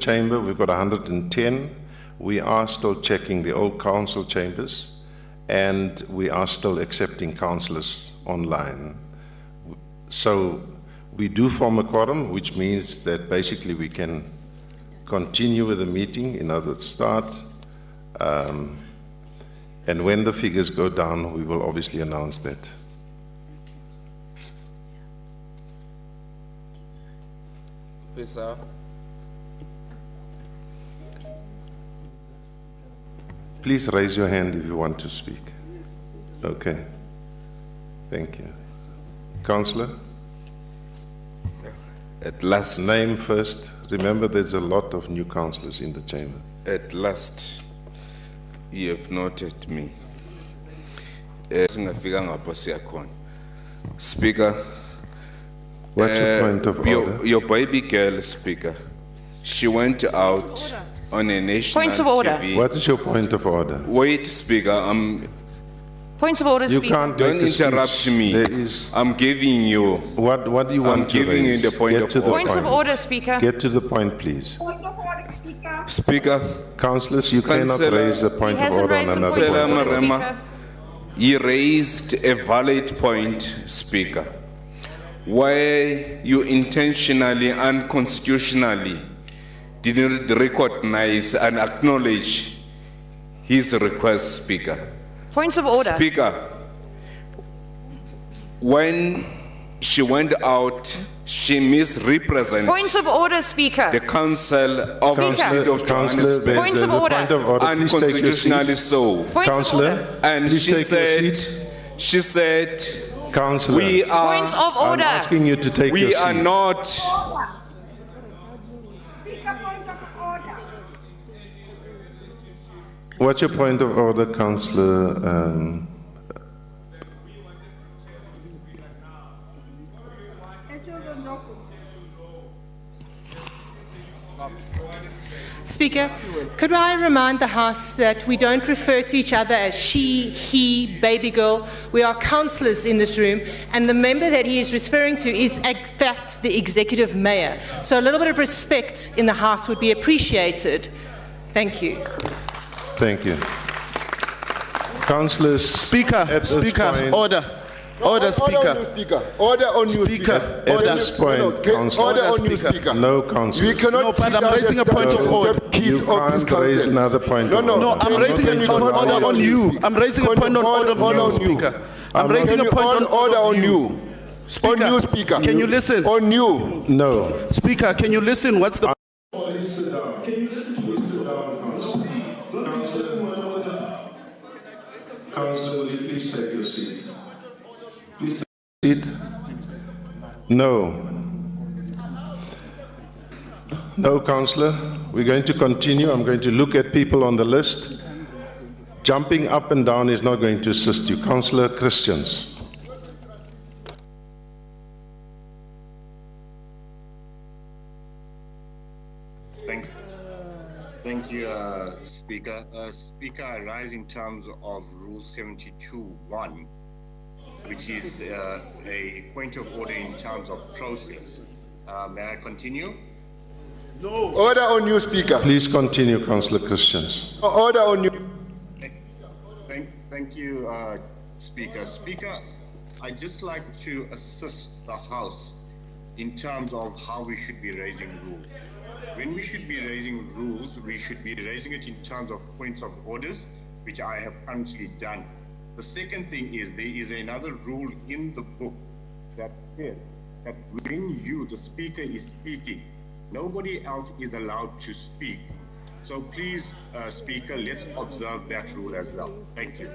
chamber, we've got 110. We are still checking the old council chambers, and we are still accepting councillors online. So we do form a quorum, which means that basically we can continue with the meeting, in other words, start. And when the figures go down, we will obviously announce that. Officer. Please raise your hand if you want to speak. Okay. Thank you. Councillor? At last. Name first. Remember, there's a lot of new councillors in the chamber. At last, you have noted me. Speaker. What's your point of order? Your baby girl, Speaker. She went out on a national Points of order. TV. What is your point of order? Wait, Speaker. Points of order, You Speaker. can't Don't make a interrupt speech. me. There is. I'm giving you. What do you want I'm to giving you raise? the point Get of to the order. Points of point. order, Speaker. Get to the point, please. Speaker. Councillors, you cannot Councillor- raise a point He of hasn't order on raised a another point of Councillor point. order, Marema. Speaker. You raised a valid point, Speaker, where you intentionally and constitutionally didn't recognize and acknowledge his request, Speaker. Points of order. Speaker, when she went out, she misrepresented Points of order, Speaker. the council of the Speaker. city of Councillor, Johannesburg, Points of there's a order. point of order. Please take your unconstitutionally seat. so. Points of Councillor, order. And please she take your said, seat. Councillor, we are, Points of I'm order. asking you to take your we seat. are not, What's your point of order, Councillor? Speaker, could I remind the House that we don't refer to each other as she, he, baby girl. We are councillors in this room, and the member that he is referring to is, in fact, the executive mayor. So a little bit of respect in the House would be appreciated. Thank you. Thank you. Councillors, Speaker, at this Speaker, point- order. Order, Speaker. Order on you, Speaker, At order. this point, Councillor, Order on you, Speaker. Speaker. no We councillors. cannot No, but treat I'm us raising as a point the of order. kids You of this can't raise council. another point No, of no, order. No, I'm raising a Can we point order order on you. I'm raising a Can point we on order order on on you, you? Speaker. I'm raising Can a we point order on you? Speaker, On you, Speaker. Can you listen? On you. No. Speaker, can you listen? What's the... Please sit down. Can you listen to me? Sit down, Councillor. Councillor, will you please take your seat? Please take your seat. No. No, Councillor. We're going to continue. I'm going to look at people on the list. Jumping up and down is not going to assist you. Councillor Christians. Thank you, Speaker. Speaker, I rise in terms of Rule 72(1), which is a point of order in terms of process. May I continue? Order on you, Speaker. Please continue, Councillor Christians. Order on you. Thank you, Speaker. Speaker, I'd just like to assist the House in terms of how we should be raising rules. When we should be raising rules, we should be raising it in terms of points of orders, which I have currently done. The second thing is there is another rule in the book that says that when you, the speaker, is speaking, nobody else is allowed to speak. So please, Speaker, let's observe that rule as well. Thank you.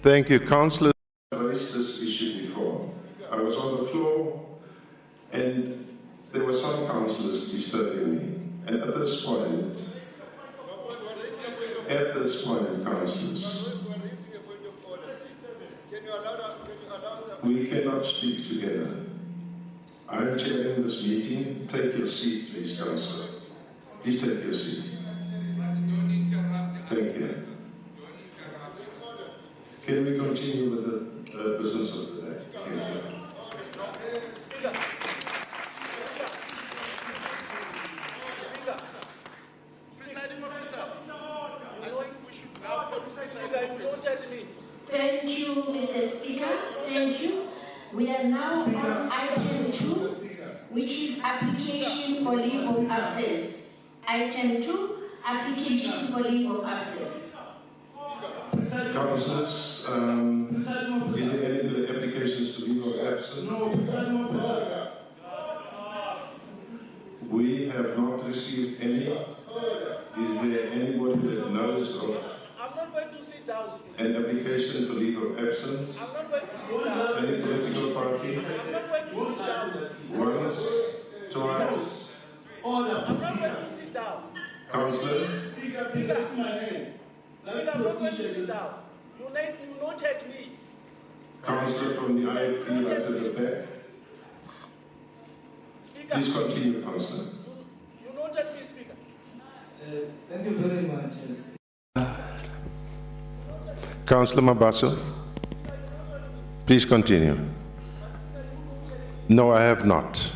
Thank you, Councillor. I raised this issue before. I was on the floor and there were some councillors disturbing me. And at this point, councillors, we cannot speak together. I'm chairing this meeting. Take your seat, please, Councillor. Please take your seat. Thank you. Can we continue with the business of the day? Thank you. now on item 2, which is application for leave of absence. Item 2, application for leave of absence. Councillors, is there any applications to leave of absence? No. We have not received any. Is there anybody that knows of I'm not going to sit down. an application for leave of absence? I'm not going to sit down. Any political party? I'm not going to sit down. Once, twice. I'm not going to sit down. Councillor? Speaker, I'm not going to sit down. You not take me. Councillor from the IFP right at the back. Speaker, Please continue, Councillor. you not take me, Speaker. Thank you very much. Councillor Mabaso, please continue. No, I have not.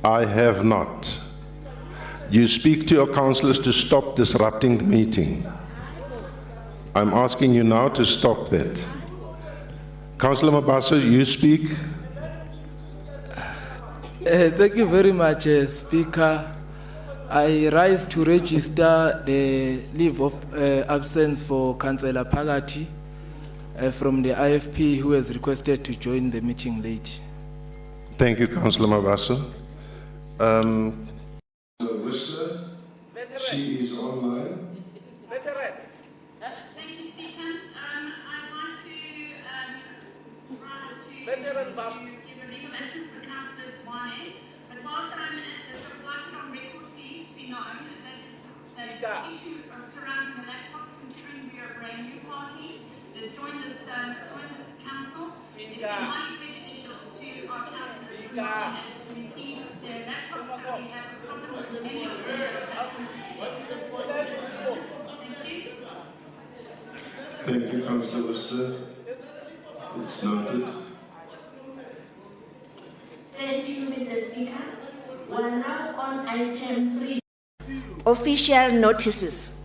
I have not. You speak to your councillors to stop disrupting the meeting. I'm asking you now to stop that. Councillor Mabaso, you speak. Thank you very much, Speaker. I rise to register the leave of absence for Councillor Pagati from the IFP who has requested to join the meeting late. Thank you, Councillor Mabaso. Whistler, she is online. Veteran. Thank you, Speaker. I'd like to rise to Veteran Bas. give a leave of absence for Councillors 1A. But whilst I'm at this, I would like it on record for you to be known that the issue surrounding the laptops, considering we are a brand new party that's joined this council, it's highly prejudicial to our councillors who are to receive their laptops that we have problems with many of them. Thank you, Councillor Whistler. It's noted. Thank you, Mr. Speaker. We are now on item 3. Official notices.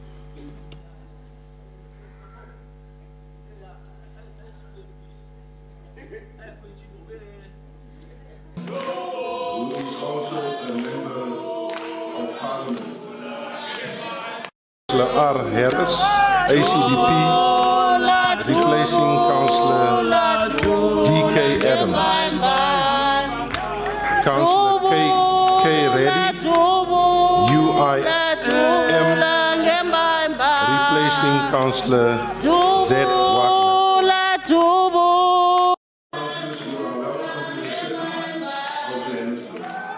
Who is also a member of Parliament. Councillor R. Harris, ACDP, replacing Councillor D.K. Adams. Councillor K. Reddy, UIM, replacing Councillor Z. Wagner.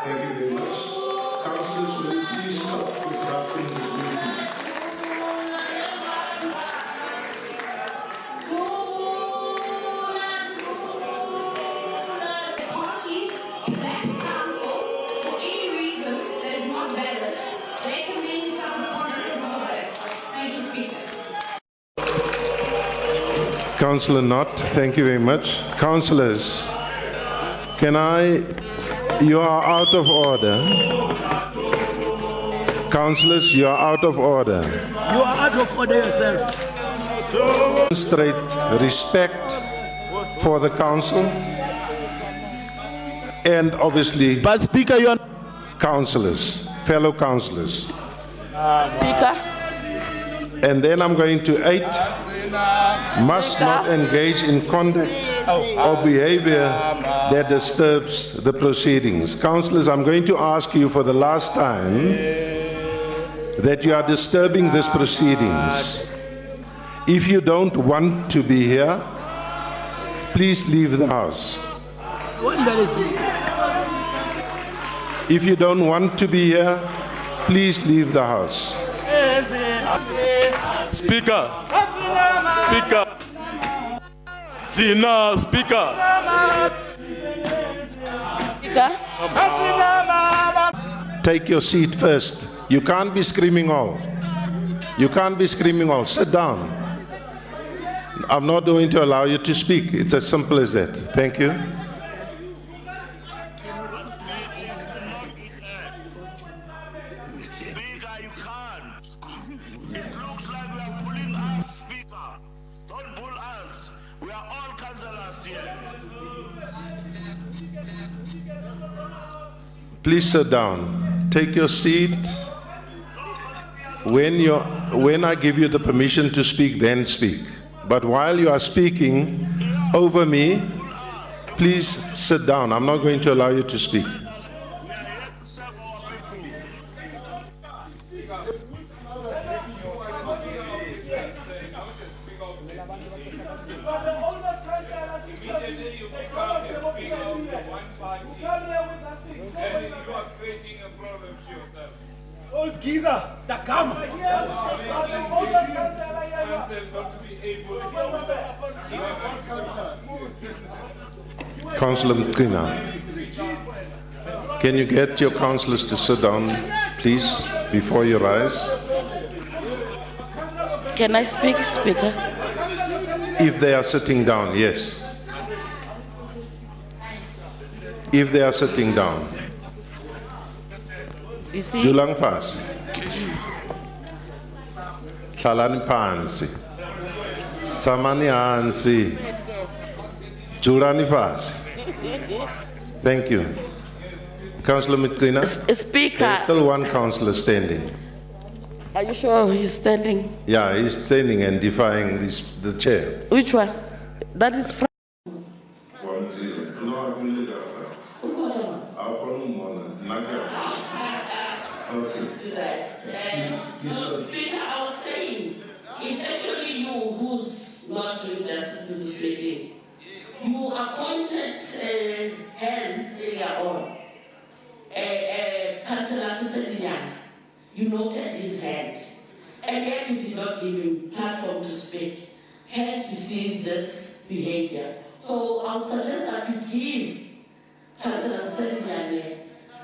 Thank you very much. Councillors, will you please stop disrupting this meeting? Parties elect council for any reason that is not valid. They can then decide the consequences of that. Thank you, Speaker. Councillor Knott, thank you very much. Councillors, you are out of order. Councillors, you are out of order. You are out of order yourself. Demonstrate respect for the council and obviously But Speaker, you are councillors, fellow councillors. Speaker. And then I'm going to 8, must not engage in conduct or behavior that disturbs the proceedings. Councillors, I'm going to ask you for the last time that you are disturbing these proceedings. If you don't want to be here, please leave the house. If you don't want to be here, please leave the house. Speaker. Speaker. Zina, Speaker. Take your seat first. You can't be screaming all. You can't be screaming all. Sit down. I'm not going to allow you to speak. It's as simple as that. Thank you. Speaker, you can't. It looks like we are bullying us, Speaker. Don't bull us. We are all councillors here. Please sit down. Take your seat. When I give you the permission to speak, then speak. But while you are speaking over me, please sit down. I'm not going to allow you to speak. Old geezer, the come. Councillor Mtrina, can you get your councillors to sit down, please, before you rise? Can I speak, Speaker? If they are sitting down, yes. If they are sitting down. You see? Dulang fast. Hlalani phansi. Tsamani hansi. Julani fast. Thank you. Councillor Mtrina? Speaker. There's still one councillor standing. Are you sure he's standing? Yeah, he's standing and defying the chair. Which one? That is. Speaker, I was saying, it's actually you who's not doing justice to this meeting. You appointed hands earlier on, Councillor Sisedinyana. You noted his hand, and yet you did not give him platform to speak. Had you seen this behavior? So I would suggest that you give Councillor Sisedinyana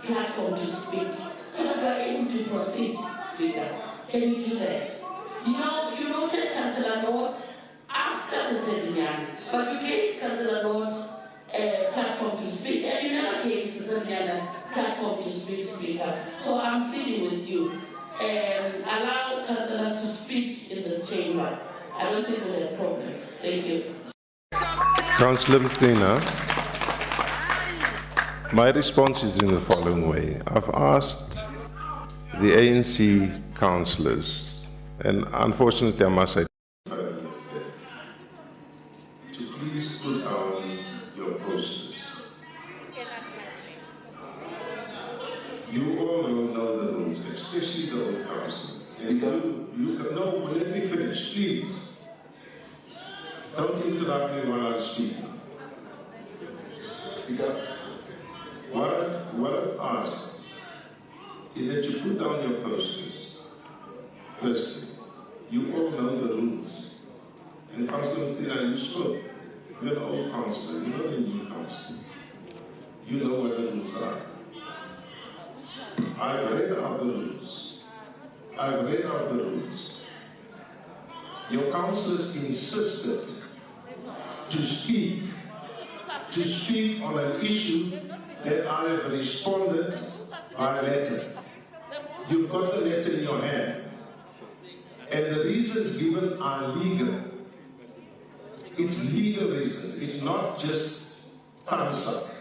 platform to speak, so that we are able to proceed. Speaker, can you do that? You know, you noted Councillor Notes after Sisedinyana, but you gave Councillor Notes a platform to speak, and you never gave Sisedinyana platform to speak, Speaker. So I'm pleading with you. Allow councillors to speak in this chamber. I don't think we'll have problems. Thank you. Councillor Mtrina, my response is in the following way. I've asked the ANC councillors, and unfortunately I must say, to please put down your posters. You all know the rules, especially the old council. And no, let me finish, please. Don't interrupt me while I'm speaking. Because what I've asked is that you put down your posters. Firstly, you all know the rules. And Councillor Mtrina, you spoke. You're an old councillor, you're not a new councillor. You know what the rules are. I've read out the rules. I've read out the rules. Your councillors insisted to speak on an issue that I have responded by letter. You've got the letter in your hand. And the reasons given are legal. It's legal reasons. It's not just thumbs-up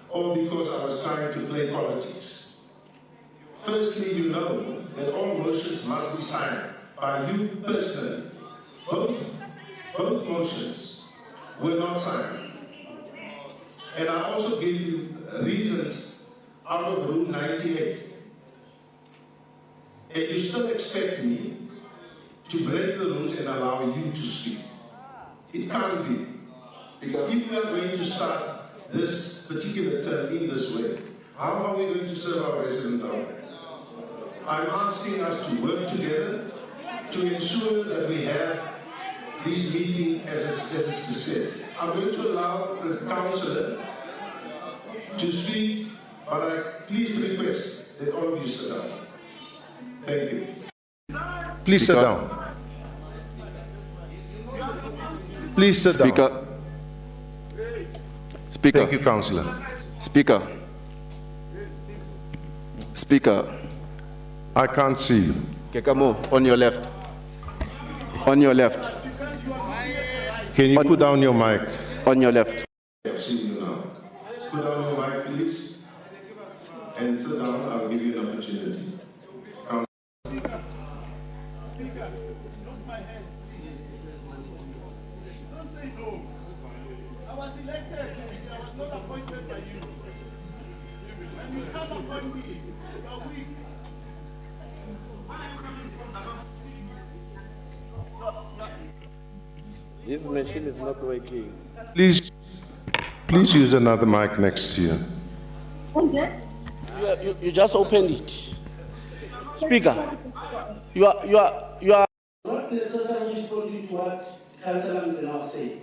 or because I was trying to play politics. Firstly, you know that all motions must be signed by you personally. Both motions were not signed. And I also gave you reasons out of Rule 98. And you still expect me to break the rules and allow you to speak. It can't be. Because if we are going to start this particular term in this way, how are we going to serve our residents out there? I'm asking us to work together to ensure that we have this meeting as a success. I'm going to allow the councillor to speak, but I please request that all of you sit down. Thank you. Please sit down. Please sit down. Speaker. Thank you, councillor. Speaker. Speaker. I can't see you. Kekamo, on your left. On your left. Can you put down your mic? On your left. I've seen you now. Put down your mic, please. And sit down. I'll give you an opportunity. Don't say no. I was elected. I was not appointed by you. When you come upon me, you're weak. This machine is not working. Please use another mic next to you. You just opened it. Speaker, you are not necessarily responding to what Councillor Mdena said.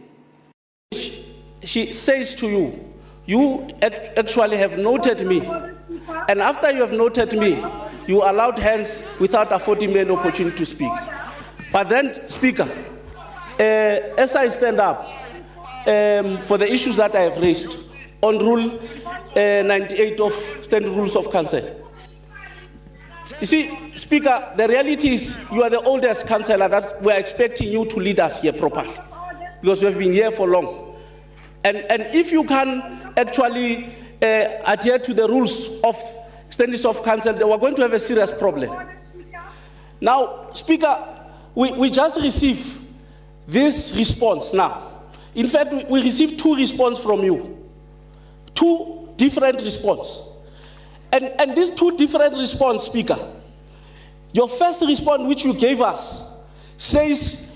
She says to you, you actually have noted me, and after you have noted me, you allowed hands without affording me an opportunity to speak. But then, Speaker, as I stand up for the issues that I have raised on Rule 98 of Standard Rules of Council. You see, Speaker, the reality is you are the oldest councillor that we're expecting you to lead us here properly, because you have been here for long. And if you can actually adhere to the rules of standards of council, then we're going to have a serious problem. Now, Speaker, we just received this response now. In fact, we received two responses from you. Two different responses. And these two different responses, Speaker, your first response which you gave us says,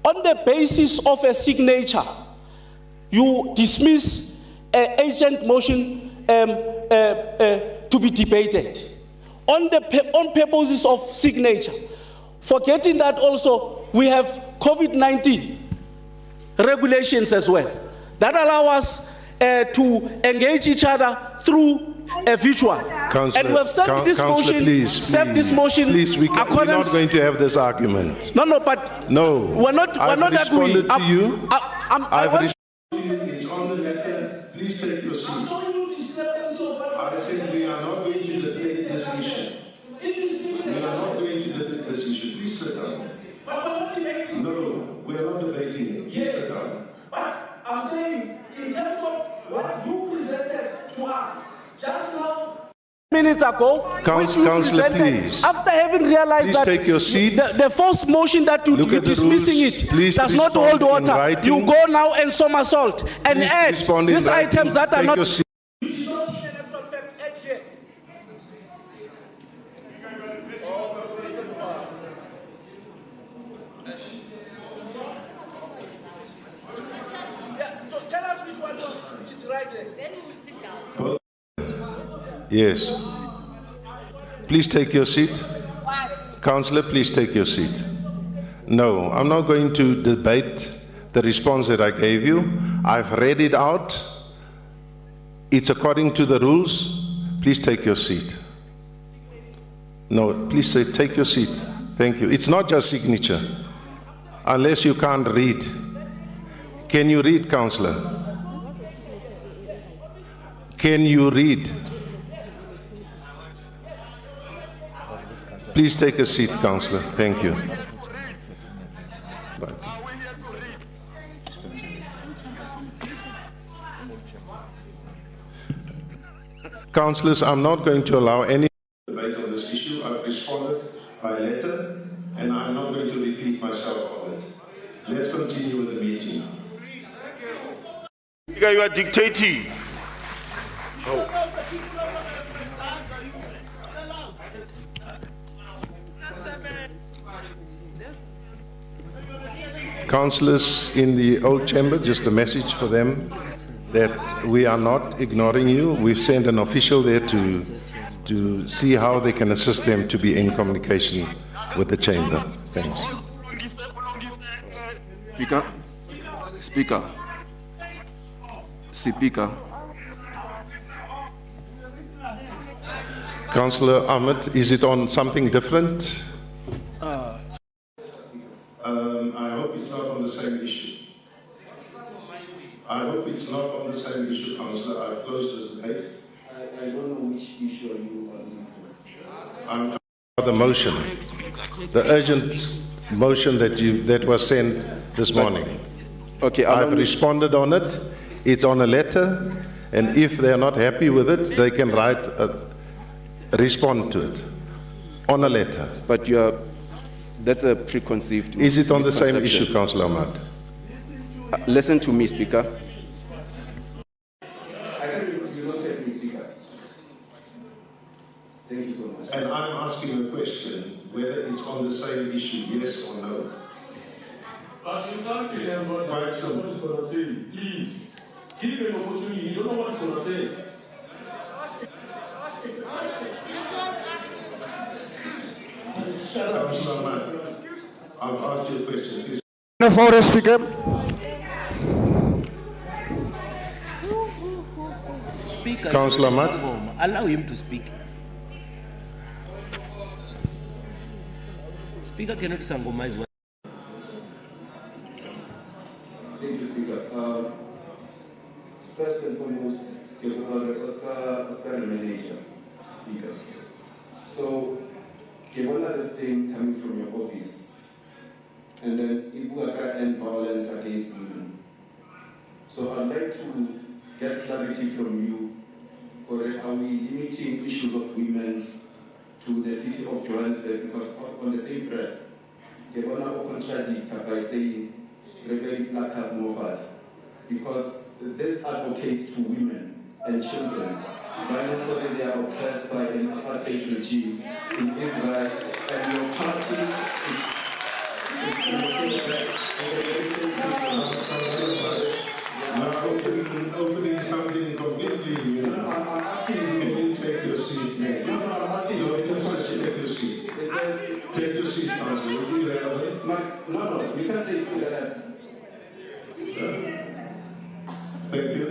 on the basis of a signature, you dismiss an agent motion to be debated on purposes of signature, forgetting that also we have COVID-19 regulations as well that allow us to engage each other through a virtual. Councillor, and we have sent this motion. Please, we're not going to have this argument. No, but no, we're not responded agreeing. to you. I've responded to you. It's on the letter. Please take your seat. I said we are not going to debate this issue. We are not going to debate this issue. Please sit down. No, we are not debating it. Please sit down. But I'm saying, in terms of what you presented to us just now, minutes ago, Councillor, please. After having realized that take your seat. The first motion that you be dismissing it does not hold water, you go now and somersault and add these items that are not. So tell us which one is right there. Then we will sit down. Yes. Please take your seat. Councillor, please take your seat. No, I'm not going to debate the response that I gave you. I've read it out. It's according to the rules. Please take your seat. No, please take your seat. Thank you. It's not just signature. Unless you can't read. Can you read, Councillor? Can you read? Please take a seat, Councillor. Thank you. Right. Councillors, I'm not going to allow any debate on this issue. I've responded by letter, and I'm not going to repeat myself on it. Let's continue with the meeting. You are dictating. Oh. Councillors in the old chamber, just a message for them that we are not ignoring you. We've sent an official there to see how they can assist them to be in communication with the chamber. Thanks. Speaker. Councillor Ahmed, is it on something different? I hope it's not on the same issue. I hope it's not on the same issue, Councillor. I've closed this debate. I don't know which issue are you on. I'm talking about the motion, the urgent motion that was sent this morning. Okay, I've responded on it. It's on a letter, and if they're not happy with it, they can respond to it on a letter. But that's a preconceived. Is it on the same misconception. issue, Councillor Ahmad? Listen to me, Speaker. Thank you so much. And I'm asking a question, whether it's on the same issue, yes or no. But you can't tell them what he's going to say. Please, give an opportunity. You don't know what he's going to say. Shut up, Mr. Man. I've asked you a question, please. For Speaker. Speaker, Councillor Ahmad. allow him to speak. Speaker cannot sangomize what. Thank you, Speaker. First and foremost, Oscar Manager, Speaker. So, given this thing coming from your office, and then Ibuaka and violence against women. So I'd like to get clarity from you, or are we limiting issues of women to the city of Johannesburg? Because on the same breath, they want to contradict by saying rebellion placards more because this advocates to women and children. Whenever they are oppressed by an apartheid regime in Israel, and your party is opening something completely new. I'm asking you, can you take your seat? No, I'm asking you, take your seat. Take your seat, Councillor. Is it relevant? No, you can't say it's irrelevant. Thank you.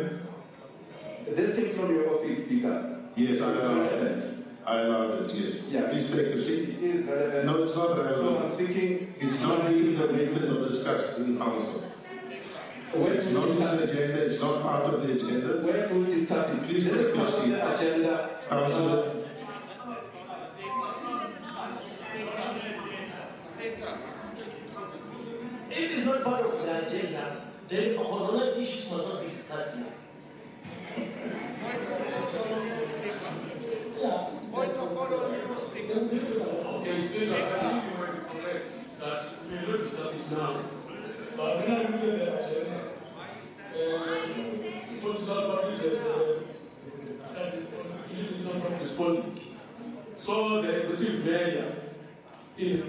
This came from your office, Speaker. Yes, I allowed it. I allowed it, yes. Yeah. Please take the seat. It is relevant. No, it's not relevant. So I'm thinking it's not being debated or discussed in council. It's not on the agenda, it's not part of the agenda. Where do we discuss it? Please take your seat. Agenda. Councillor. If it's not part of the agenda, then corona issues must not be discussed here. Point of order on you, Speaker. Okay, Speaker, I think you were correct that we are not discussing it now. But when I look at the agenda, political parties that is not responding. So the executive mayor is.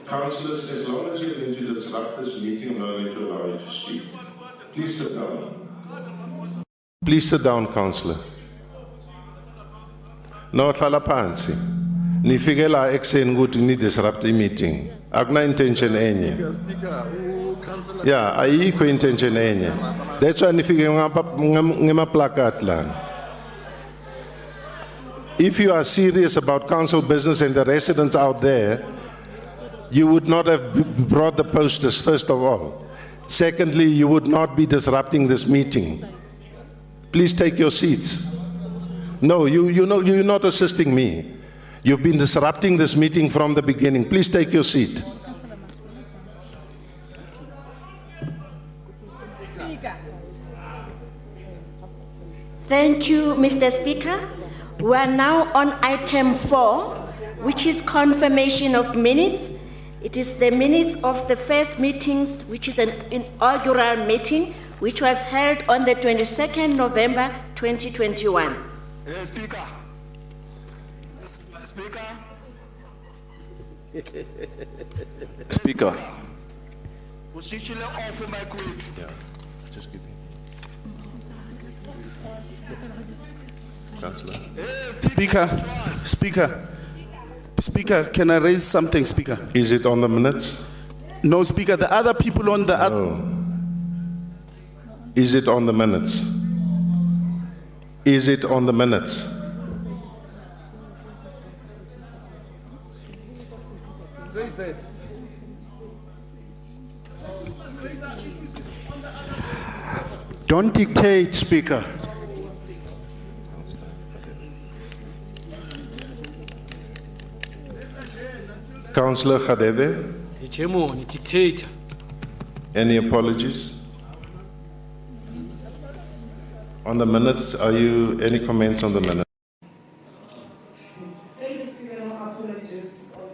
Councillors, as long as you're going to disrupt this meeting, I'm not going to allow you to speak. Please sit down. Please sit down, Councillor. No, hlala phansi. Nifike la ekuseni ukuthi ni-disrupt i-meeting. Akuna intention enye. Yeah, ayikho intention enye. That's why nifike ngema-placard lana. If you are serious about council business and the residents out there, you would not have brought the posters, first of all. Secondly, you would not be disrupting this meeting. Please take your seats. No, you're not assisting me. You've been disrupting this meeting from the beginning. Please take your seat. Thank you, Mr. Speaker. We are now on item 4, which is confirmation of minutes. It is the minutes of the first meetings, which is an inaugural meeting, which was held on the 22nd November 2021. Speaker. Speaker. Speaker. Yeah, just give me. Councillor. Speaker, can I raise something, Speaker? Is it on the minutes? No, Speaker, the other people on the... No. Is it on the minutes? Is it on the minutes? Raise that. Don't dictate, Speaker. Councillor Khadebe, Hegemony, dictator. any apologies? On the minutes, any comments on the minutes? Thank you, Speaker. No apologies on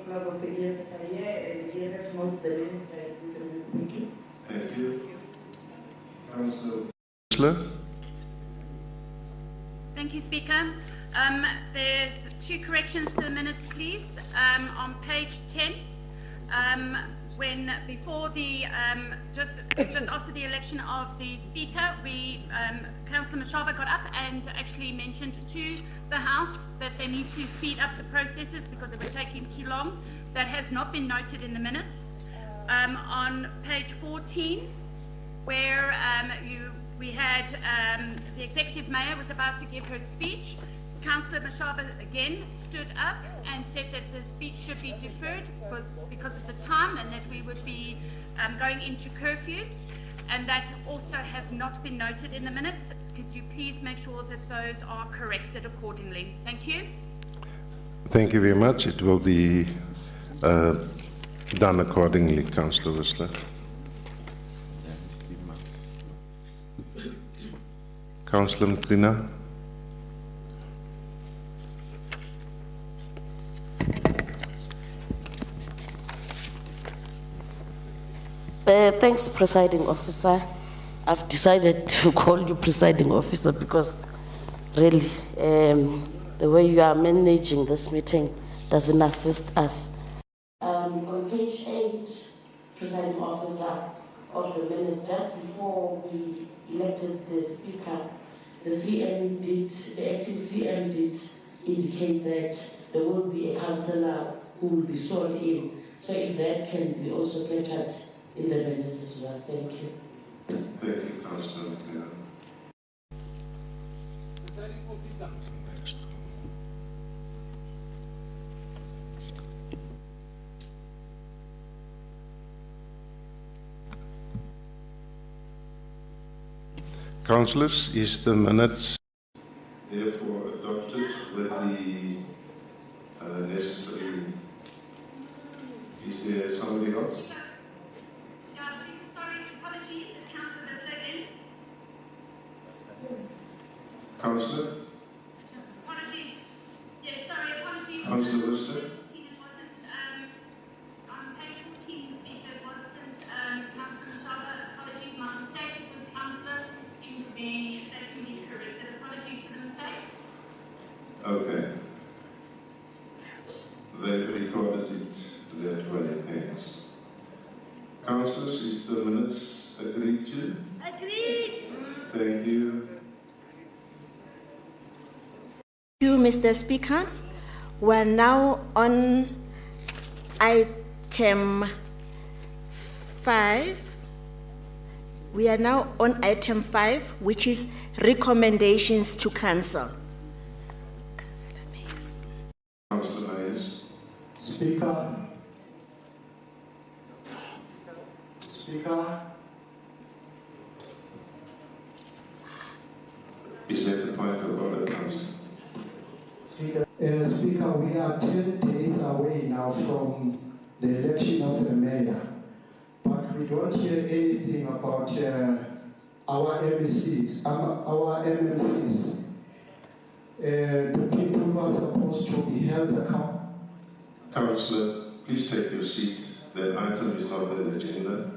behalf of the EFIA and EFF notes the minutes that Mr. speaking. Thank you. Councillor? Thank you, Speaker. There's 2 corrections to the minutes, please. On page 10, before the just after the election of the Speaker, Councillor Mashaba got up and actually mentioned to the House that they need to speed up the processes because it was taking too long. That has not been noted in the minutes. On page 14, where we had the Executive Mayor was about to give her speech, Councillor Mashaba again stood up and said that the speech should be deferred because of the time and that we would be going into curfew, and that also has not been noted in the minutes. Could you please make sure that those are corrected accordingly? Thank you. Thank you very much. It will be done accordingly, Councillor Whistler. Councillor Mkrina. Thanks, Presiding Officer. I've decided to call you Presiding Officer because really the way you are managing this meeting doesn't assist us. On page 8, Presiding Officer of the minutes, just before we elected the Speaker, the acting CM did indicate that there will be a councillor who will be sworn in. So if that can be also captured in the minutes as well. Thank you. Thank you, Councillor. Councillors, is the minutes therefore adopted with the necessary? Is there somebody else? Councillor? Apologies. Yes, sorry, apologies. Councillor Worcester? On page 14, Speaker, it wasn't Councillor Mashaba. Apologies, my mistake. It was Councillor Ingubeng. That can be corrected. Apologies for the mistake. Okay. They've recorded it that way. Thanks. Councillors, is the minutes agreed to? Agreed. Thank you. Thank you, Mr. Speaker. We're now on item 5. We are now on item 5, which is recommendations to council. Councillor Mayers. Speaker. Speaker. Is that the point of order, Councillor? Speaker, we are 10 days away now from the election of the mayor, but we don't hear anything about our MMCs. The people who are supposed to be held accountable. Councillor, please take your seat. That item is not on the agenda.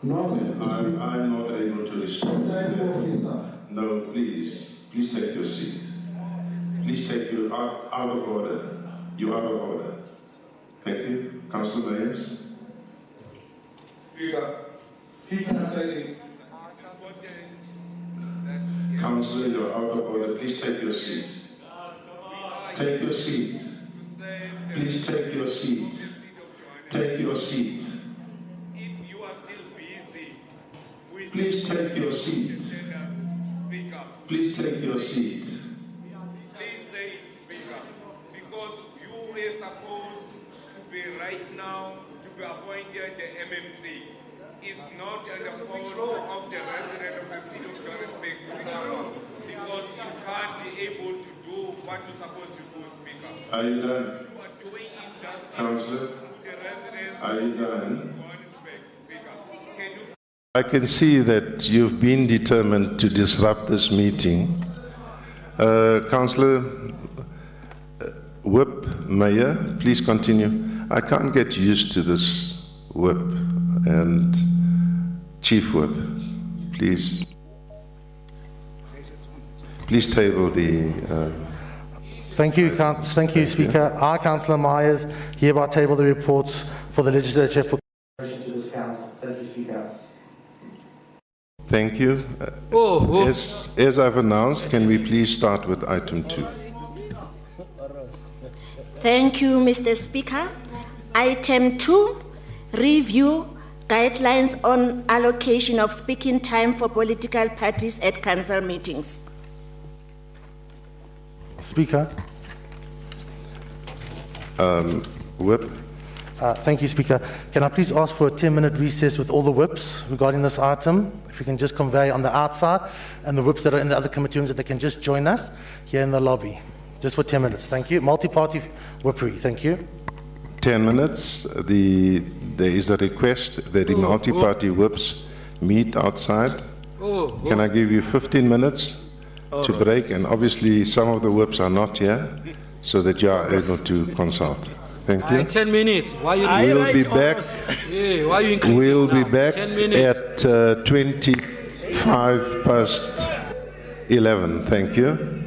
No, I'm not able to respond. Presiding Officer. No, please take your seat. Please take you out of order. You are out of order. Thank you. Councillor Mayers. Speaker, presiding, Councillor, you're out of order. Please take your seat. Take your seat. Please take your seat. Take your seat. if you are still busy, Please take your seat. Speaker, Please take your seat. please say it, Speaker, because you were supposed to be right now to be appointed the MMC. It's not the fault of the resident of the city of Johannesburg to serve, because you can't be able to do what you're supposed to do, Speaker. Are you done? You are doing injustice Councillor, to the residents are you done? of Johannesburg, Speaker. Can you I can see that you've been determined to disrupt this meeting. Councillor Whip Mayor, please continue. I can't get used to this whip. And Chief Whip, please table the... Thank you, Speaker. I, Councillor Myers, hereby table the reports for the legislature for consideration to this council. Thank you, Speaker. Thank you. As I've announced, can we please start with item 2? Thank you, Mr. Speaker. Item 2, review guidelines on allocation of speaking time for political parties at council meetings. Speaker. Whip. Thank you, Speaker. Can I please ask for a 10-minute recess with all the whips regarding this item? If we can just convey on the outside, and the whips that are in the other committee rooms, that they can just join us here in the lobby. Just for 10 minutes, thank you. Multi-party whippery, thank you. 10 minutes. There is a request that the multi-party whips meet outside. Can I give you 15 minutes to break? And obviously some of the whips are not here, so that you are able to consult. Thank you. 10 minutes. Why you We'll be back. Yeah, why you increasing We'll be now? back 10 minutes. at 25 past 11. Thank you.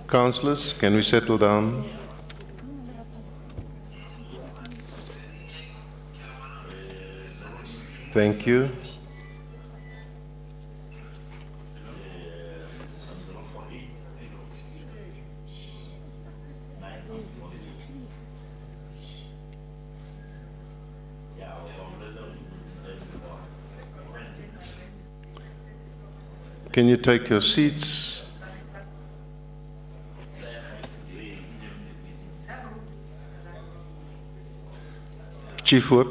Councillors, can we settle down? Thank you. Can you take your seats? Chief Whip.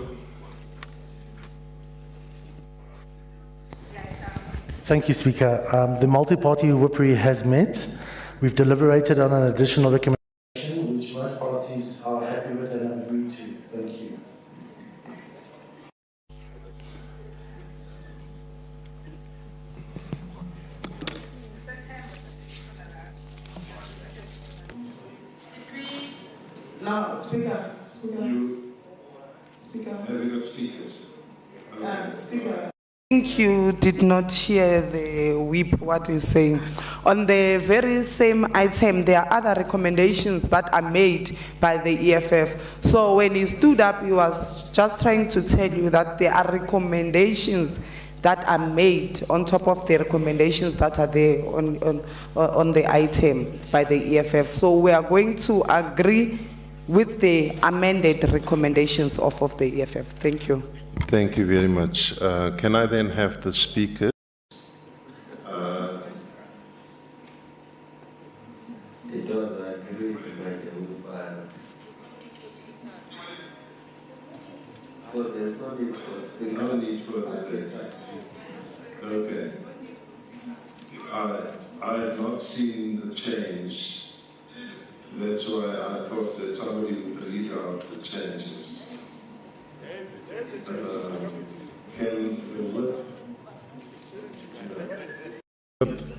Thank you, Speaker. The multi-party whippery has met. We've deliberated on an additional recommendation, which most parties are happy with and have agreed to. Thank you. No, Speaker. Speaker. Have you got speakers? Speaker. I think you did not hear the whip what is saying. On the very same item, there are other recommendations that are made by the EFF. So when he stood up, he was just trying to tell you that there are recommendations that are made on top of the recommendations that are there on the item by the EFF. So we are going to agree with the amended recommendations of the EFF. Thank you. Thank you very much. Can I then have the speaker? It was agreed by the wheelbarrow. So there's no need for speaking. No need for this. Okay. I have not seen the change. That's why I thought that somebody would read out the changes. Can the whip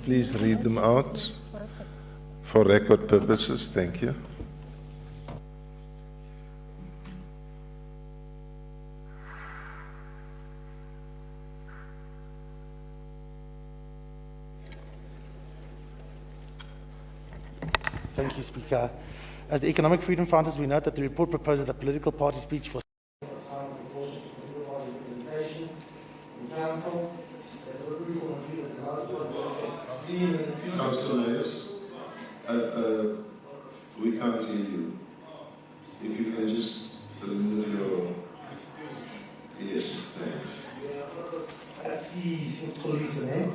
Please read them out for record purposes. Thank you. Thank you, Speaker. As the Economic Freedom Fighters, we note that the report proposes that political party speech for Councillor Mayers, we can't hear you. If you can just remove your... Yes, thanks. That's the police, eh?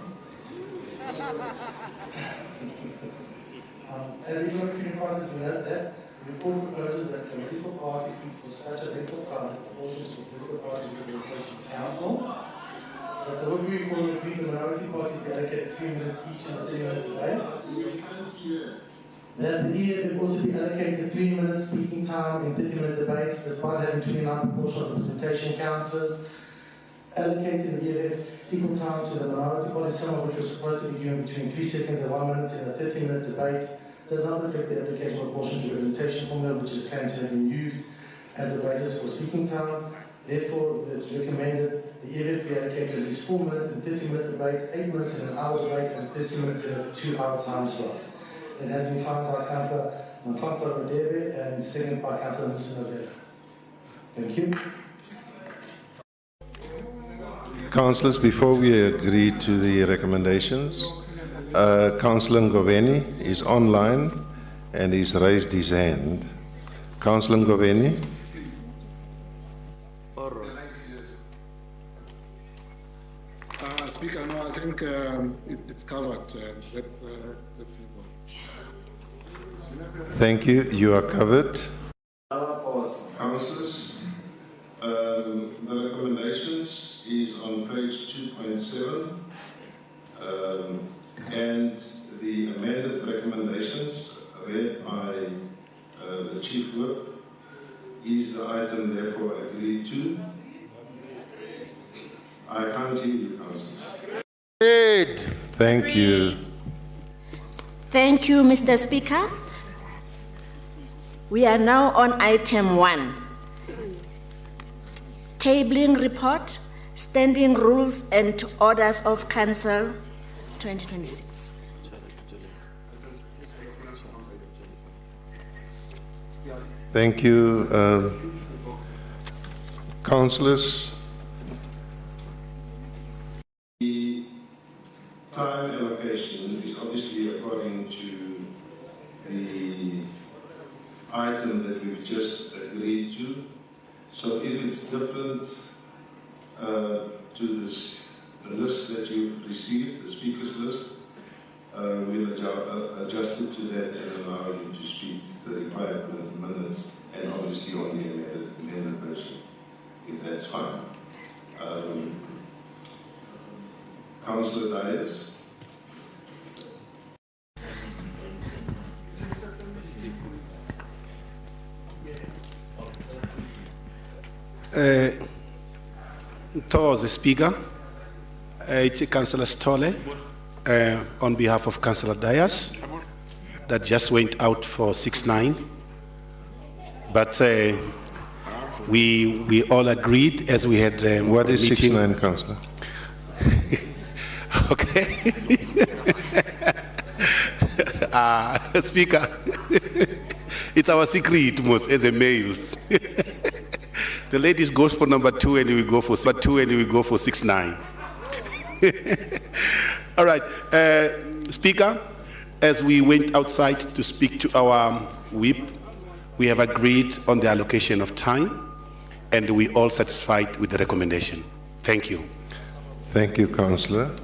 As the Economic Freedom Fighters, we note that the report proposes that political parties speak for such a length of time in proportion to political party representation council. That the work group will agree the minority parties be allocated 3 minutes each in a 30-minute debate. That the EFF also be allocated 3 minutes speaking time in 30-minute debates, despite having 29 proportional representation councillors. Allocating the EFF equal time to the minority party, some of which was supposed to be given between 3 seconds and 1 minute in a 30-minute debate, does not reflect the application proportion to representation formula, which is claimed to have been used as the basis for speaking time. Therefore, it's recommended the EFF be allocated at least 4 minutes in 30-minute debates, 8 minutes in an hour debate, and 30 minutes in a 2-hour time slot. It has been signed by Councillor Mpapa Rodebe and seconded by Councillor Mr. Thank you. Councillors, before we agree to the recommendations, Councillor Ngoveni is online and he's raised his hand. Councillor Ngoweni. Speaker, no, I think it's covered. Let's move on. Thank you. You are covered. Councillors, the recommendations is on page 2.7, and the amended recommendations read by the Chief Whip is the item therefore agreed to. I can't hear you, Councillors. Thank you. Thank you, Mr. Speaker. We are now on item 1. Tabling report, standing rules and orders of council 2026. Thank you, councillors. The time allocation is obviously according to the item that we've just agreed to. So if it's different to the list that you've received, the speakers list, we'll adjust it to that and allow you to speak the required minutes and obviously on the amended version, if that's fine. Councillor Dias. Towards the Speaker, it's Councillor Stolle on behalf of Councillor Dias that just went out for 6-9. But we all agreed as we had what is 6-9, Councillor? Okay. Speaker, it's our secret most as a males. The ladies goes for number 2 and we go for 6-9. All right, Speaker, as we went outside to speak to our whip, we have agreed on the allocation of time and we all satisfied with the recommendation. Thank you. Thank you, Councillor.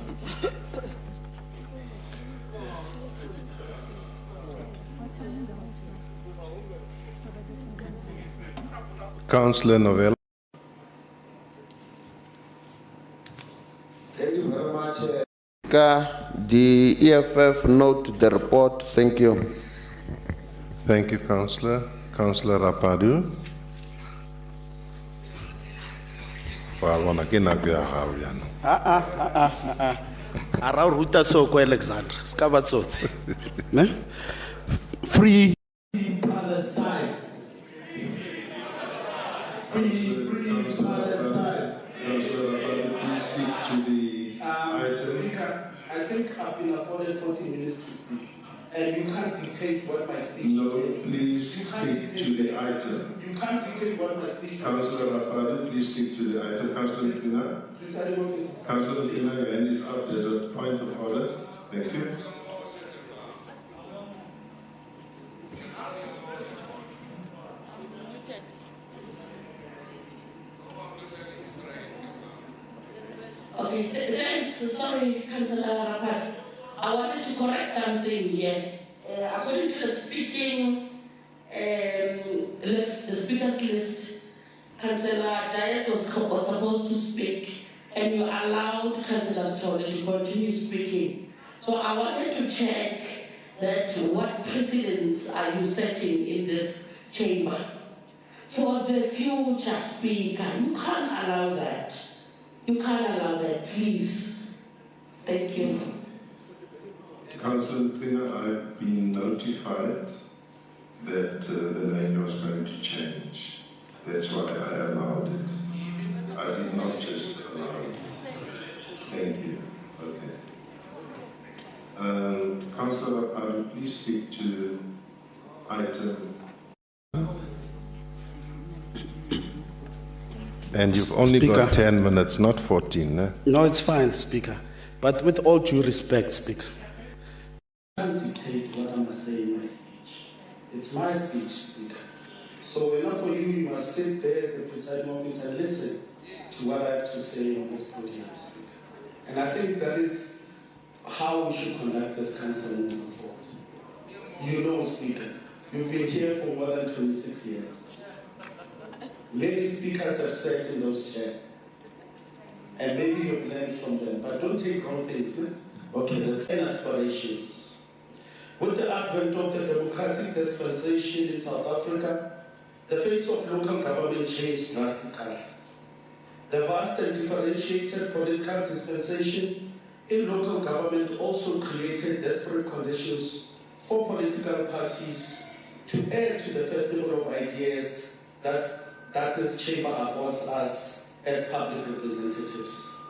Councillor Novella. Thank you very much. The EFF note the report. Thank you. Thank you, Councillor. Councillor Rapadu. Ara ruta so ko Alexander. Ska ba tsotsi. Ne? Free Palestine. Free Palestine. Please speak to the item. Speaker, I think I've been afforded 40 minutes to speak, and you can't dictate what my speech is. No, please speak to the item. You can't dictate what my speech is. Councillor Rafadu, please speak to the item. Councillor Tina. Councillor Tina, your hand is up. There's a point of order. Thank you. Okay, thanks. Sorry, Councillor Rapat. I wanted to correct something here. According to the speaking list, the speakers list, Councillor Dias was supposed to speak, and you allowed Councillor Stolle to continue speaking. So I wanted to check that what precedents are you setting in this chamber? For the future speaker, you can't allow that. You can't allow that, please. Thank you. Councillor Tina, I've been notified that the name was going to change. That's why I allowed it. I did not just allow it. Thank you. Okay. Councillor, I will please speak to item. And you've only got 10 minutes, not 14, eh? No, it's fine, Speaker. But with all due respect, Speaker. I can't dictate what I'm saying in my speech. It's my speech, Speaker. So enough for you, you must sit there as the presiding officer and listen to what I have to say on this podium, Speaker. And I think that is how we should conduct this council moving forward. You know, Speaker, you've been here for more than 26 years. Many speakers have sat in those chairs. And maybe you've learned from them, but don't take wrong things. Okay, that's aspirations. With the advent of the democratic dispensation in South Africa, the face of local government changed drastically. The vast and differentiated political dispensation in local government also created desperate conditions for political parties to add to the festival of ideas that this chamber affords us as public representatives,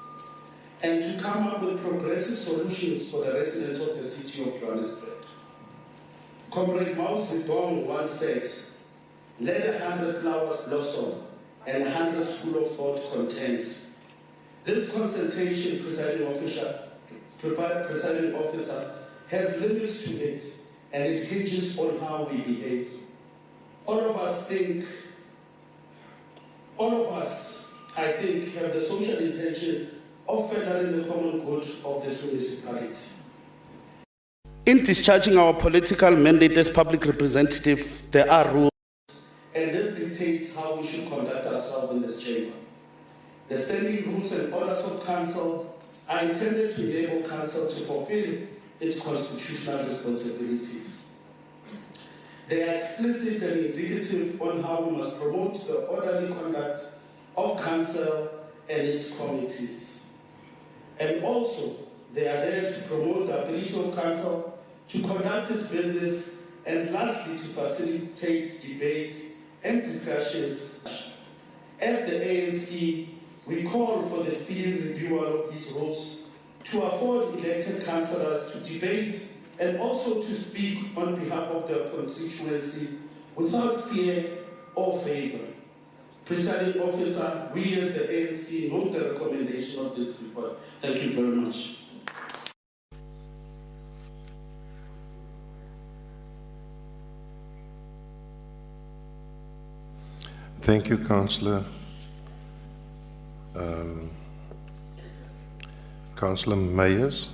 and to come up with progressive solutions for the residents of the city of Johannesburg. Comrade Mao Zedong once said, "Let 100 flowers blossom and 100 school of thought contend." This concentration, presiding officer, has limits to it, and it hinges on how we behave. All of us, I think, have the social intention of furthering the common good of this municipality. In discharging our political mandate as public representative, there are rules, and this dictates how we should conduct ourselves in this chamber. The standing rules and orders of council are intended to enable council to fulfill its constitutional responsibilities. They are explicit and indicative on how we must promote the orderly conduct of council and its committees. And also, they are there to promote the ability of council to conduct its business, and lastly, to facilitate debate and discussions. As the ANC, we call for the speedy review of these rules to afford elected councillors to debate and also to speak on behalf of their constituency without fear or favor. Presiding officer, we as the ANC note the recommendation of this report. Thank you very much. Thank you, Councillor. Councillor Mayers.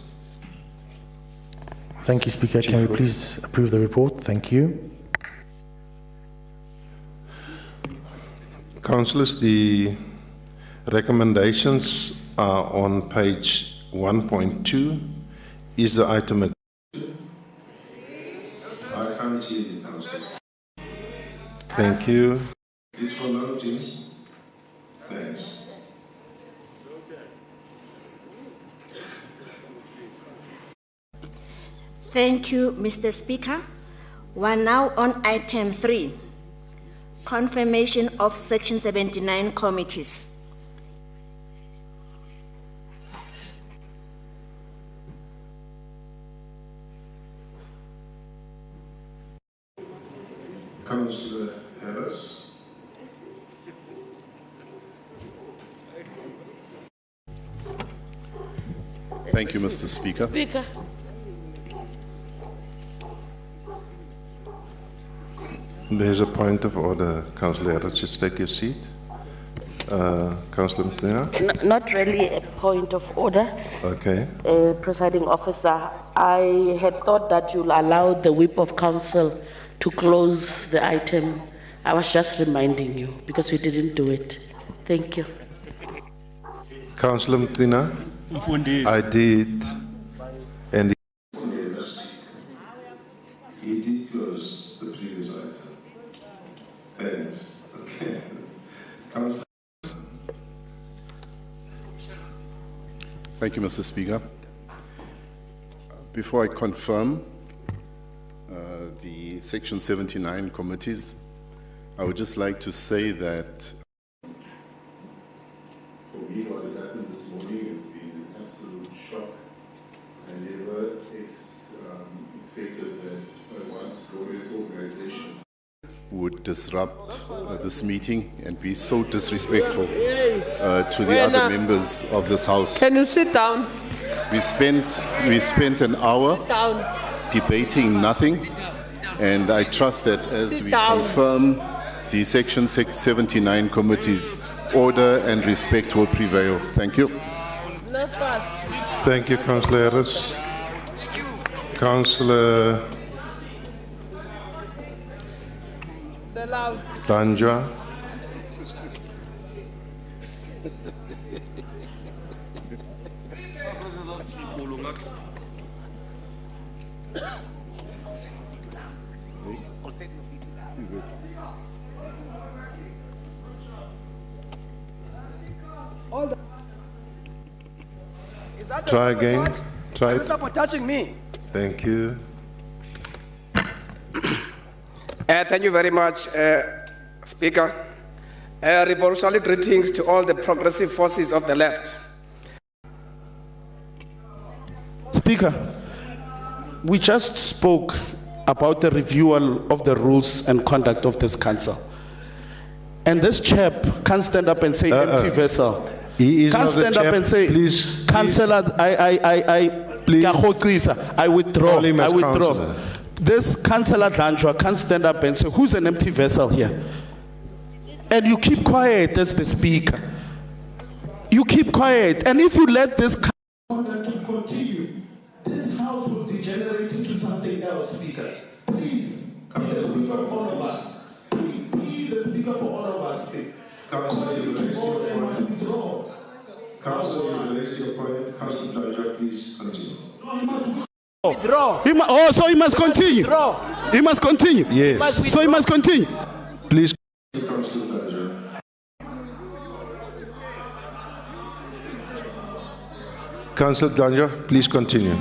Thank you, Speaker. Can we please approve the report? Thank you. Councillors, the recommendations are on page 1.2. Is the item agreed? I can't hear you, Councillors. Thank you. It's for noting. Thanks. Thank you, Mr. Speaker. We're now on item 3, confirmation of Section 79 committees. Councillor Harris. Thank you, Mr. Speaker. Speaker. There's a point of order, Councillor Harris. Just take your seat. Councillor Mtena? Not really a point of order. Okay. Presiding officer, I had thought that you'll allow the whip of council to close the item. I was just reminding you because you didn't do it. Thank you. Councillor Mtena? I did. And he did close the previous item. Thanks. Okay. Councillor. Thank you, Mr. Speaker. Before I confirm the Section 79 committees, I would just like to say that for me, what has happened this morning has been an absolute shock. I never expected that a once glorious organization would disrupt this meeting and be so disrespectful to the other members of this House. Can you sit down? We spent an hour debating nothing, and I trust that as we confirm the Section 79 committees, order and respect will prevail. Thank you. Thank you, Councillor Harris. Councillor Tanja. Try again. Try it. Stop for touching me. Thank you. Thank you very much, Speaker. Revolutionary greetings to all the progressive forces of the left. Speaker, we just spoke about the renewal of the rules and conduct of this council. And this chap can't stand up and say empty vessel. He is Can't not the stand up chap. and say, Please, Councillor, I withdraw. Call him I as withdraw. councillor. This Councillor Danjwa can't stand up and say, who's an empty vessel here? And you keep quiet as the speaker. You keep quiet. And if you let this conduct to continue, this house will degenerate into something else, Speaker. Please, be the speaker for all of us. Please, be the speaker for all of us. Councillor, you raised your point. Councillor, you raised your point. Councillor Tanja, please continue. So he must continue. He must continue. Yes. So he must continue. Please. Councillor Tanja. Councillor Tanja, please continue.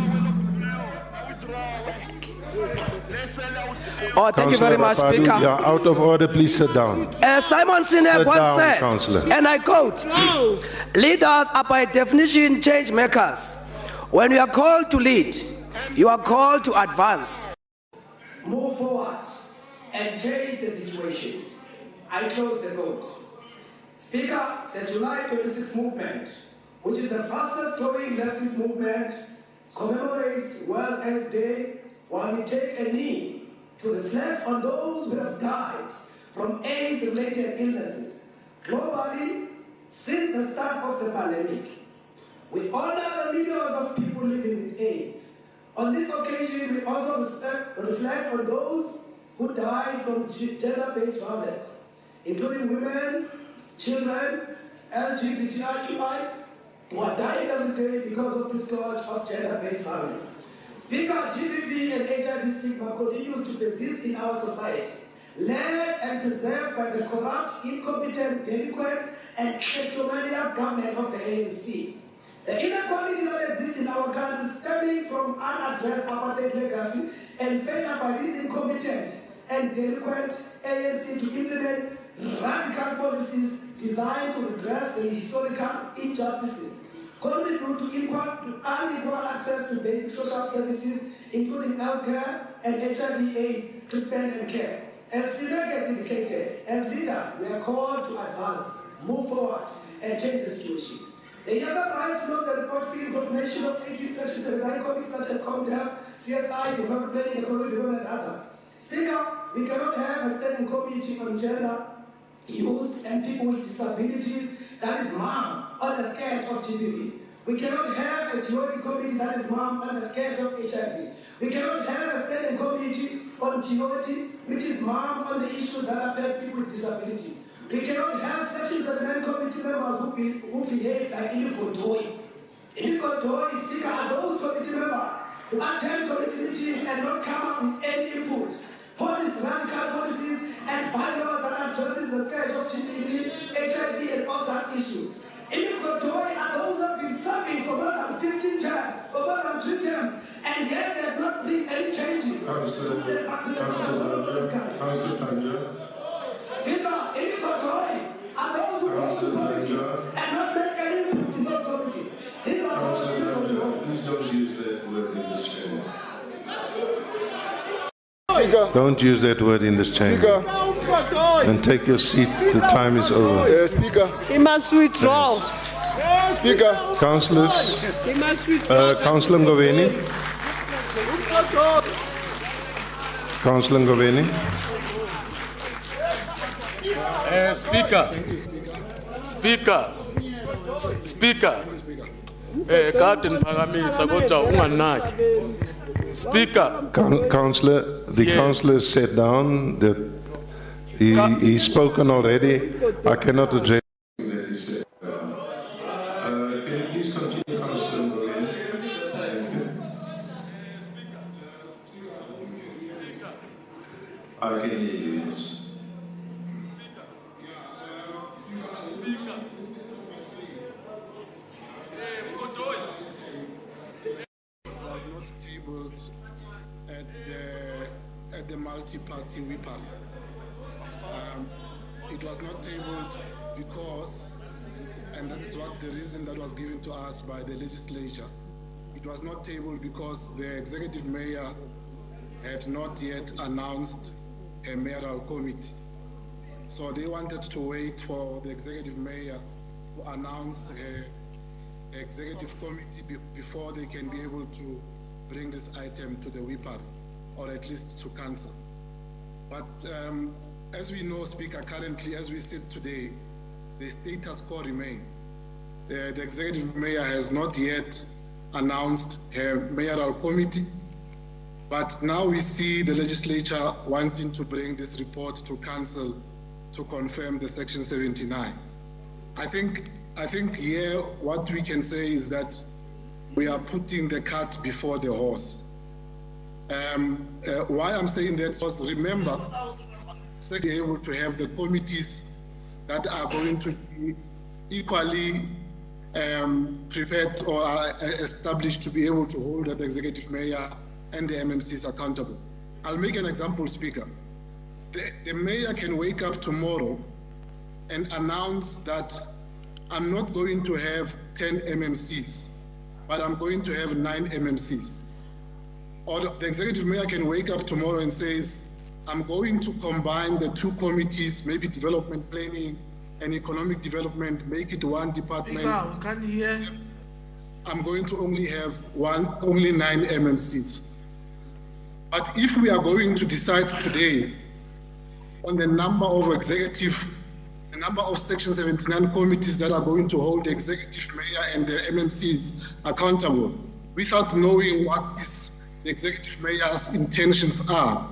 Oh, thank you very much, Rapadu, Speaker. you are out of order. Please sit down. Simon Sinek Sit once down, said, Councillor. and I quote, leaders are by definition change makers. When you are called to lead, you are called to advance. Move forward and change the situation. I close the quote. Speaker, the July 26 movement, which is the fastest growing leftist movement, commemorates World AIDS Day while we take a knee to reflect on those who have died from AIDS-related illnesses globally since the start of the pandemic. We honor the millions of people living with AIDS. On this occasion, we also reflect on those who died from gender-based violence, including women, children, LGBTIQIs, who are dying every day because of the scourge of gender-based violence. Speaker, GBV and HIV stigma continues to persist in our society, led and preserved by the corrupt, incompetent, delinquent, and kleptomaniac government of the ANC. The inequality that exists in our country stemming from unaddressed apartheid legacy and failure by this incompetent and delinquent ANC to implement radical policies designed to redress the historical injustices, contribute to unequal access to basic social services, including healthcare and HIV/AIDS treatment and care. As Sinek has indicated, as leaders, we are called to advance, move forward, and change the situation. The younger right to know the report seeking confirmation of 18 sections and committees such as COMDEV, CSI, Development Planning, Economic Development, and others. Speaker, we cannot have a standing committee on gender, youth, and people with disabilities that is mom on the sketch of GBV. We cannot have a GOD committee that is mom on the sketch of HIV. We cannot have a standing committee on GOD, which is mom on the issues that affect people with disabilities. We cannot have Section 79 committee members who behave like Inigo Toy. Inigo Toy, Speaker, are those committee members who attend committee meetings and not come up with any input. Radical policies and bylaws that addresses the scourge of GBV, HIV, and all that issues. Inigo Toy are those who have been serving for more than 15 terms, for more than 3 terms, and yet they have not bring any changes. Councillor Tanja. Speaker, Inigo Toy are those who go to committees and not make any input in those committees. These are those who Please don't use that word in this chamber. Don't use that word in this chamber. And take your seat. The time is over. Speaker. He must withdraw. Speaker. Councillors. He must withdraw. Councillor Ngoweni. Councillor Ngoweni. Speaker. Kade niphakamisa kodwa unganaki. Speaker. Councillor, the councillor sat down. He's spoken already. I cannot address. Can you please continue, Councillor Morin? Thank you. I can hear you, yes. Was not tabled at the multi-party WIPAL. It was not tabled because, and that's what the reason that was given to us by the legislature. It was not tabled because the executive mayor had not yet announced a mayoral committee. So they wanted to wait for the executive mayor to announce her executive committee before they can be able to bring this item to the WIPAL, or at least to council. But as we know, Speaker, currently, as we sit today, the status quo remains. The executive mayor has not yet announced her mayoral committee, but now we see the legislature wanting to bring this report to council to confirm the Section 79. I think here what we can say is that we are putting the cart before the horse. Why I'm saying that was, remember, be able to have the committees that are going to be equally prepared or are established to be able to hold the executive mayor and the MMCs accountable. I'll make an example, Speaker. The mayor can wake up tomorrow and announce that I'm not going to have 10 MMCs, but I'm going to have 9 MMCs. Or the executive mayor can wake up tomorrow and says, I'm going to combine the two committees, maybe development planning and economic development, make it one department. I'm going to only have only 9 MMCs. But if we are going to decide today on the number of the number of Section 79 committees that are going to hold the executive mayor and the MMCs accountable, without knowing what the executive mayor's intentions are,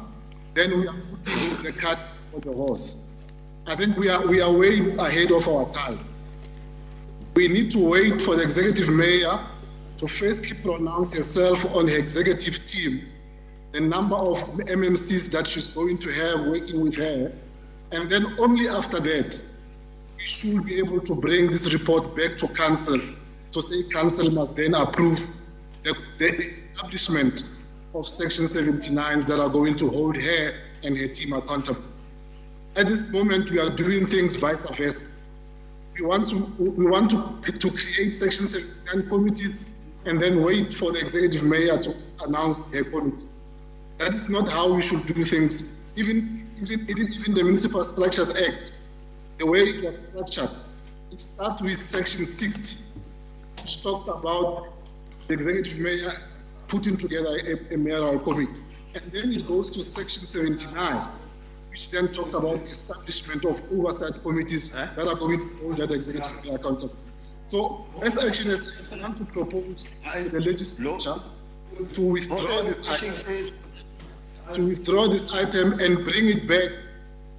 then we are putting the cart before the horse. I think we are way ahead of our time. We need to wait for the executive mayor to firstly pronounce herself on her executive team, the number of MMCs that she's going to have working with her, and then only after that, we should be able to bring this report back to council to say council must then approve the establishment of Section 79s that are going to hold her and her team accountable. At this moment, we are doing things vice versa. We want to create Section 79 committees and then wait for the executive mayor to announce her committees. That is not how we should do things. Even the Municipal Structures Act, the way it was structured, it starts with Section 60, which talks about the executive mayor putting together a mayoral committee. And then it goes to Section 79, which then talks about the establishment of oversight committees that are going to hold that executive mayor accountable. So, as action is, I want to propose the legislature to withdraw this item and bring it back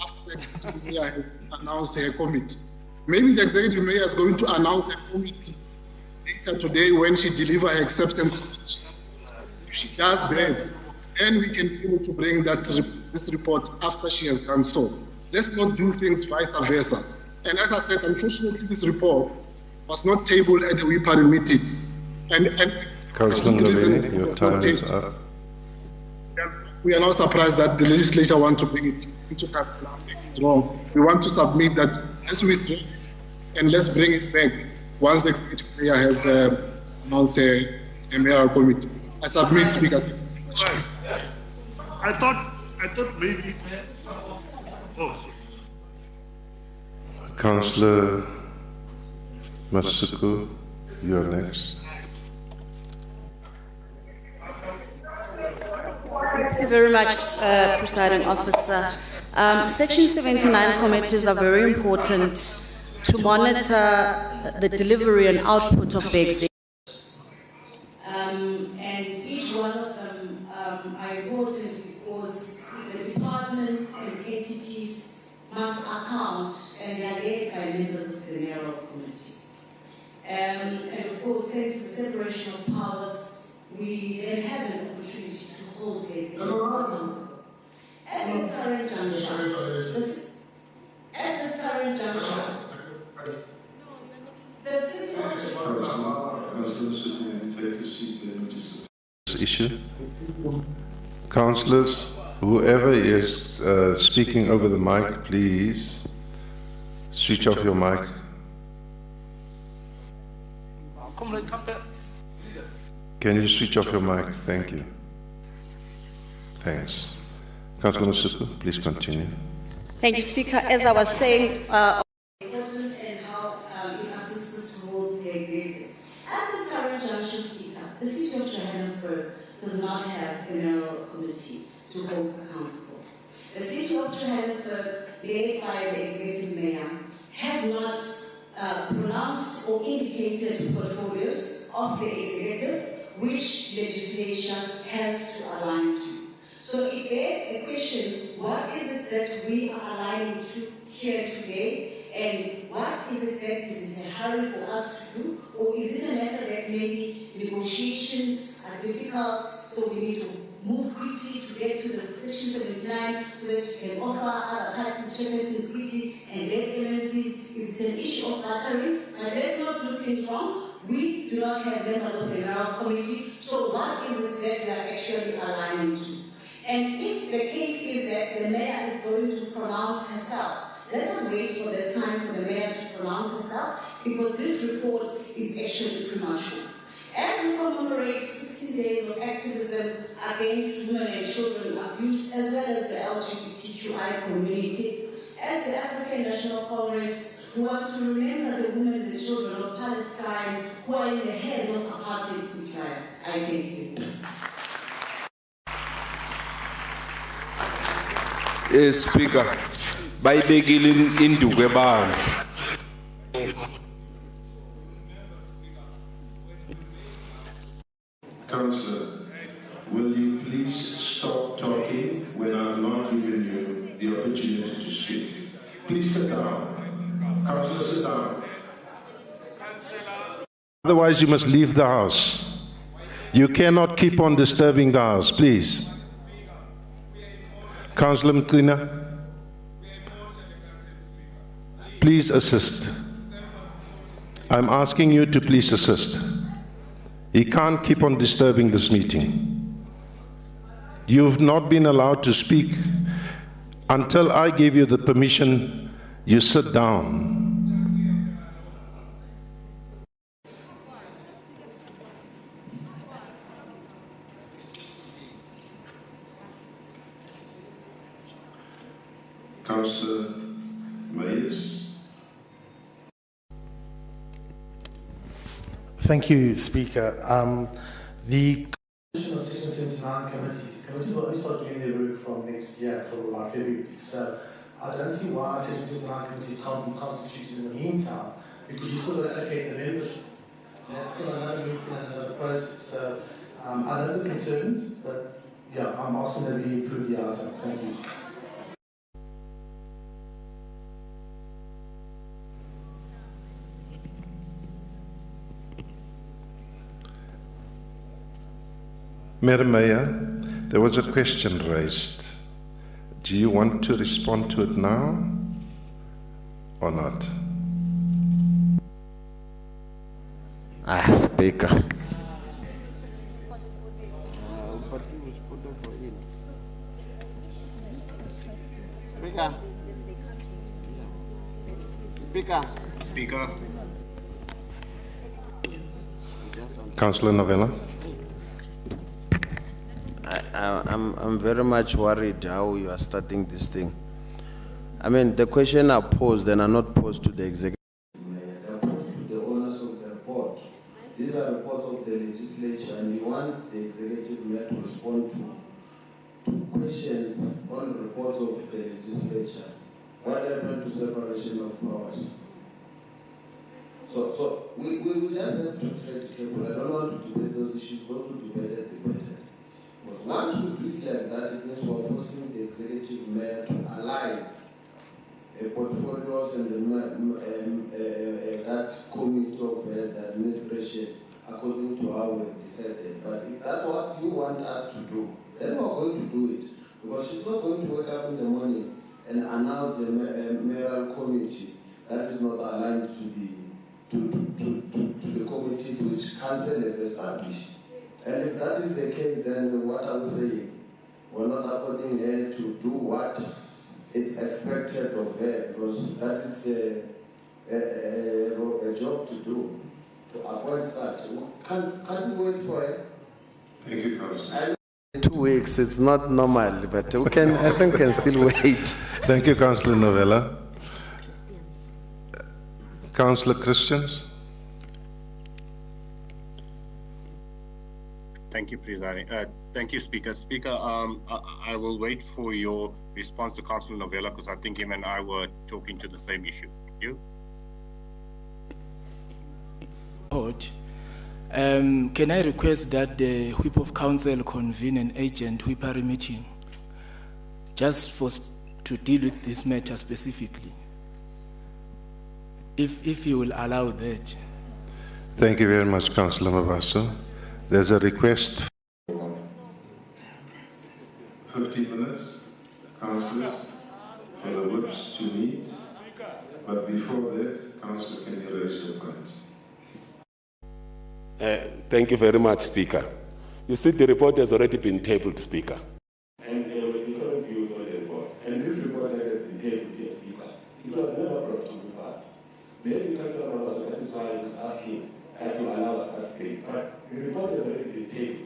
after the executive mayor has announced her committee. Maybe the executive mayor is going to announce her committee later today when she delivers her acceptance speech. If she does that, then we can be able to bring this report after she has done so. Let's not do things vice versa. And as I said, unfortunately, this report was not tabled at the WIPAL meeting. Councillor Ngaleni, your time is up. We are not surprised that the legislature wants to bring it into council. It's wrong. We want to submit that as we withdraw and let's bring it back once the executive mayor has announced a mayoral committee. I submit, Speaker. Right. I thought maybe. Oh. Councillor Masuku, you're next. Thank you very much, Presiding Officer. Section 79 committees are very important to monitor the delivery and output of the executive. And each one of them are important because the departments and entities must account and they are led by members of the mayoral committee. And of course, thanks to the separation of powers, we then have an opportunity to hold this accountable. At this current juncture, the This issue. Councillors, whoever is speaking over the mic, please switch off your mic. Can you switch off your mic? Thank you. Thanks. Councillor Masuku, please continue. Thank you, Speaker. As I was saying, importance and how it assists us towards the executive. At this current juncture, Speaker, the City of Johannesburg does not have a mayoral committee to hold accountable. The City of Johannesburg, led by the executive mayor, has not pronounced or indicated portfolios of the executive, which legislation has to align to. So it begs the question, what is it that we are aligning to here today, and what is it that is it a hurry for us to do, or is it a matter that maybe negotiations are difficult, so we need to move quickly to get to the Section 79 so that we can offer other parties checklists quickly and get MNCs? It's an issue of battering, but let's not do things wrong. We do not have members of the mayoral committee, so what is it that we are actually aligning to? And if the case is that the mayor is going to pronounce herself, let us wait for the time for the mayor to pronounce herself, because this report is actually premature. As we commemorate 16 days of activism against women and children abuse, as well as the LGBTQI community, as the African National Congress, we want to remember the women and the children of Palestine who are in the hands of apartheid Israel. I thank you. Speaker, bayibekile induku ebantu. Councillor, will you please stop talking when I'm not giving you the opportunity to speak? Please sit down. Councillor, sit down. Otherwise, you must leave the house. You cannot keep on disturbing the house, please. Councillor Mkina, please assist. I'm asking you to please assist. He can't keep on disturbing this meeting. You've not been allowed to speak until I give you the permission. You sit down. Councillor Mayes. Thank you, Speaker. The Section 79 committees will only start doing their work from next year for like February. So I don't see why Section 79 committees can't be constituted in the meantime, because you still got to allocate the membership. That's still another meeting, another process. So I know the concerns, but yeah, I'm asking that we improve the outcome. Thank you. Madam Mayor, there was a question raised. Do you want to respond to it now or not? Speaker. Speaker. Speaker. Speaker. Councillor Novella. I'm very much worried how you are starting this thing. I mean, the question are posed and are not posed to the executive. They are posed to the owners of the report. These are reports of the legislature, and we want the executive mayor to respond to questions on reports of the legislature. What happened to separation of powers? So we just have to tread carefully. I don't want to debate those issues, those who debated. But once we do it like that, it means we're forcing the executive mayor to align portfolios and that committee of the administration according to how we've decided. But if that's what you want us to do, then we're going to do it. Because she's not going to wake up in the morning and announce the mayoral committee that is not aligned to the committees which council have established. And if that is the case, then what I was saying, we're not affording her to do what is expected of her, because that is a job to do, to appoint such. Can't we wait for her? Thank you, Councillor. 2 weeks, it's not normal, but we can, I think, can still wait. Thank you, Councillor Novella. Councillor Christians. Thank you, Presiding. Thank you, Speaker. Speaker, I will wait for your response to Councillor Novella, because I think him and I were talking to the same issue. You? Can I request that the Whip of Council convene an agent whippery meeting just to deal with this matter specifically? If you will allow that. Thank you very much, Councillor Mabaso. There's a request. 15 minutes, councillors, for the whips to meet. But before that, councillor, can you raise your point? Thank you very much, Speaker. You see, the report has already been tabled, Speaker. And there were different views on the report. And this report that has been tabled here, Speaker, it was never brought to the part. Maybe Councillor Mabaso, that is why I was asking to allow us that space. But the report has already been tabled.